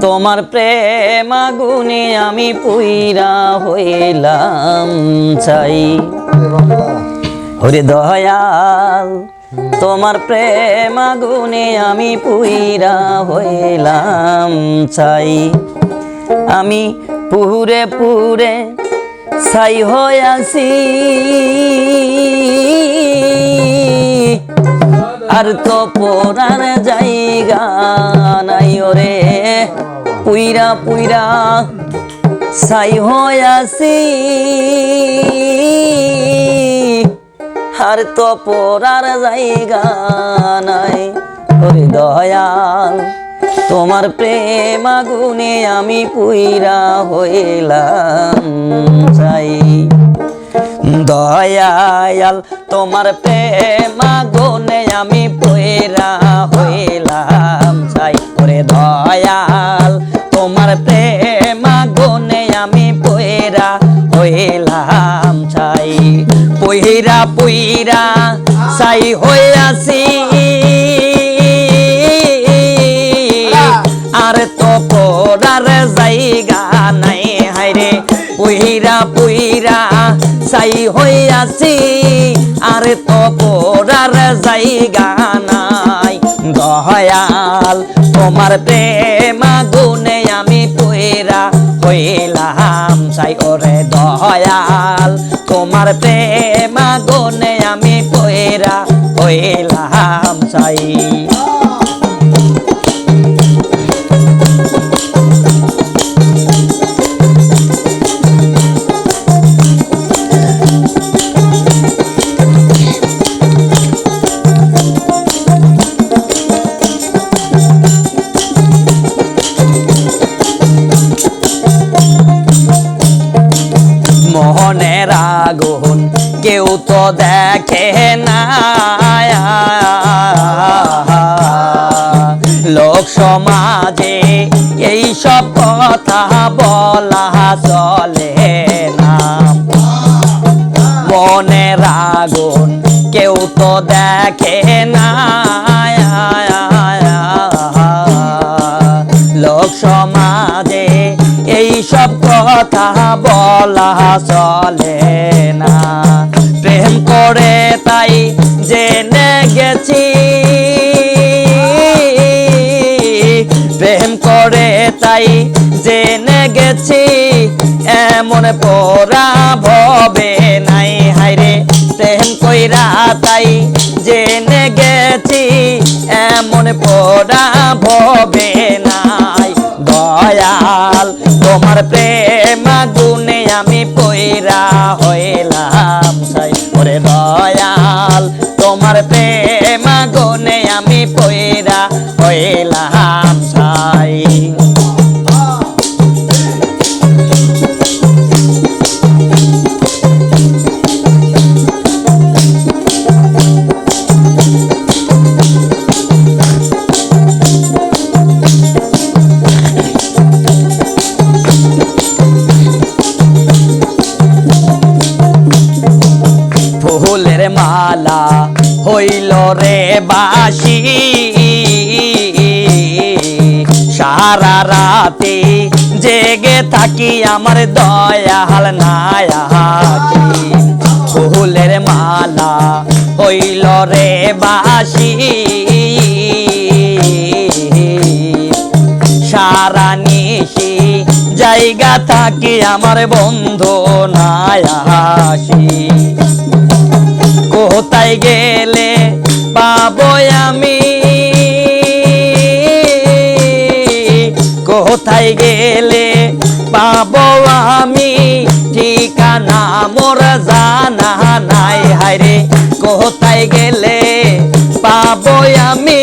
তোমার প্রেম আগুনে আমি পুইরা হইলাম চাই। ওরে দয়াল তোমার প্রেম আগুনে আমি পুইরা হইলাম চাই। আমি পুরে পুরে ছাই হইয়াছি আর তো পরার জায়গা নাই। ওরে পুইরা পুইরা ছাই হইয়াছি আর তো পরার জায়গা নাই। ওরে দয়াল তোমার প্রেম আগুনে আমি পুইরা হইলাম চাই। দয়াল তোমার প্রেম আগুনে আমি পুইরা হইলাম চাই। ওরে দয়াল তোমার প্রেম আগুনে আমি পুইরা হইলাম চাই। পুইরা পুইরা চাই হইয়াছি আর তো পড়ার জায়গা নাই। হায়রে পুইরা পুইরা চাই হইয়াছি আর তো পড়ার জায়গা নাই। দয়াল তোমার প্রেম আগুনে আমি পুইরা হইলাম চাই। ওরে দয়াল তোমার প্রেম আগুনে আমি পুইরা হইলাম চাই। মোহনের আগুন কেউ তো দেখে না, লোক সমাজে এই সব কথা বলা চলে না। মনের আগুন কেউ তো দেখে না, লোক সমাজে এই সব কথা বলা চলে না। প্রেম করে তাই জেনে গেছি, প্রেম করে তাই জেনে গেছি এমন পরা ভবে নাই। হায়রে প্রেম কইরা তাই জেনে গেছি এমন পরা ভবে নাই। দয়াল তোমার প্রেম আগুনে আমি পুইরা হইলাম চাই। ওরে দয়াল তোমার প্রেম আগুনে আমি পুইরা হইলাম চাই। ফুলের মালা হইল রে বাসি, সারা রাতে জেগে থাকি আমার দয়াল নাই আছি। ফুলের মালা হইল রে বাসি, সারা নিশি জায়গা থাকি আমার বন্ধু নাই আসি। কোথায় গেলে পাবো আমি, কোথায় গেলে পাবো আমি ঠিকানা মোর জানা নাই। হায়রে কোথায় গেলে পাবো আমি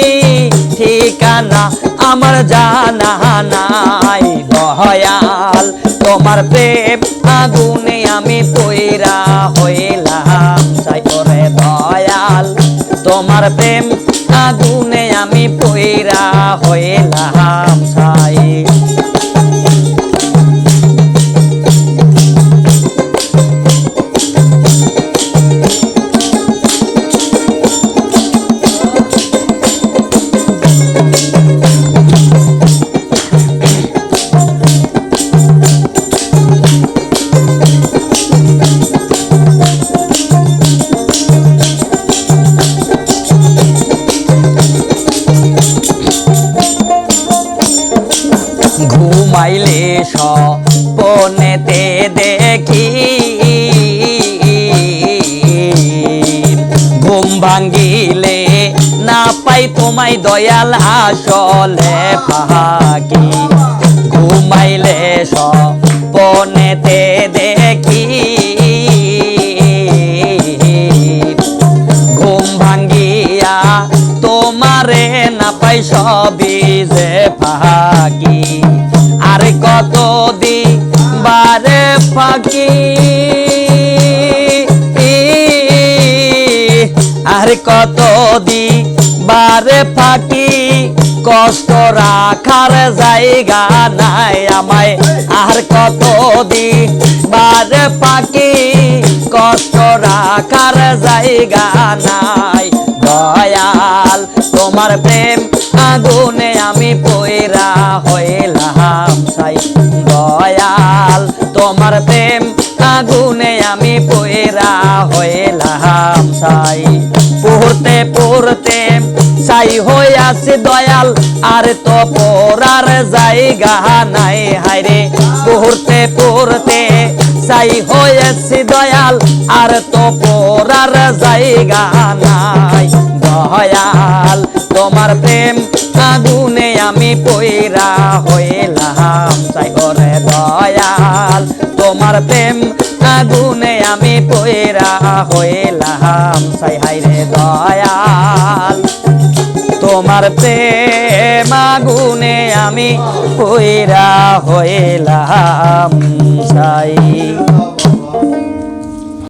ঠিকানা আমার জানা নাই। দয়াল তোমার প্রেম আগুনে আমি পুইরা হইলাম চাই। ওরে দয়াল তোমার প্রেম আগুনে আমি পুইরা হইলাম চাই। ঘুমাইলে স্বপ্নেতে দেখি ঘুম ভাঙ্গিলে না পাই তোমায় দয়াল আসলে ফাঁকি ঘুমাইলে স্বপ্নেতে দেখি ঘুম ভাঙ্গিয়া তোমারে না পাই সবই যে ফাঁকি আর কত দিবারে ফাঁকি আর কত দিবারে ফাঁকি কষ্ট রাখার জায়গা নাই আমায় আর কত দিবারে ফাঁকি কষ্ট রাখার জায়গা নাই দয়াল তোমার প্রেম আগুনে আমি পয়রা হইলাম ছাই দয়াল তোমার প্রেম আগুনে আমি পয়রা হইলাম ছাই পড়তে পড়তে ছাই হইয়াছি দয়াল আর তো পড়ার জায়গা নাই হায়রে পড়তে পড়তে ছাই হইয়াছি দয়াল আর তো পড়ার জায়গা নাই দয়াল তোমার প্রেম আগুনে আমি পয়রা হইলাম চাই ওরে দয়াল তোমার প্রেম আগুনে আমি পয়রা হইলাম চাই হায়রে দয়াল তোমার প্রেম আগুনে আমি পয়রা হইলাম চাই।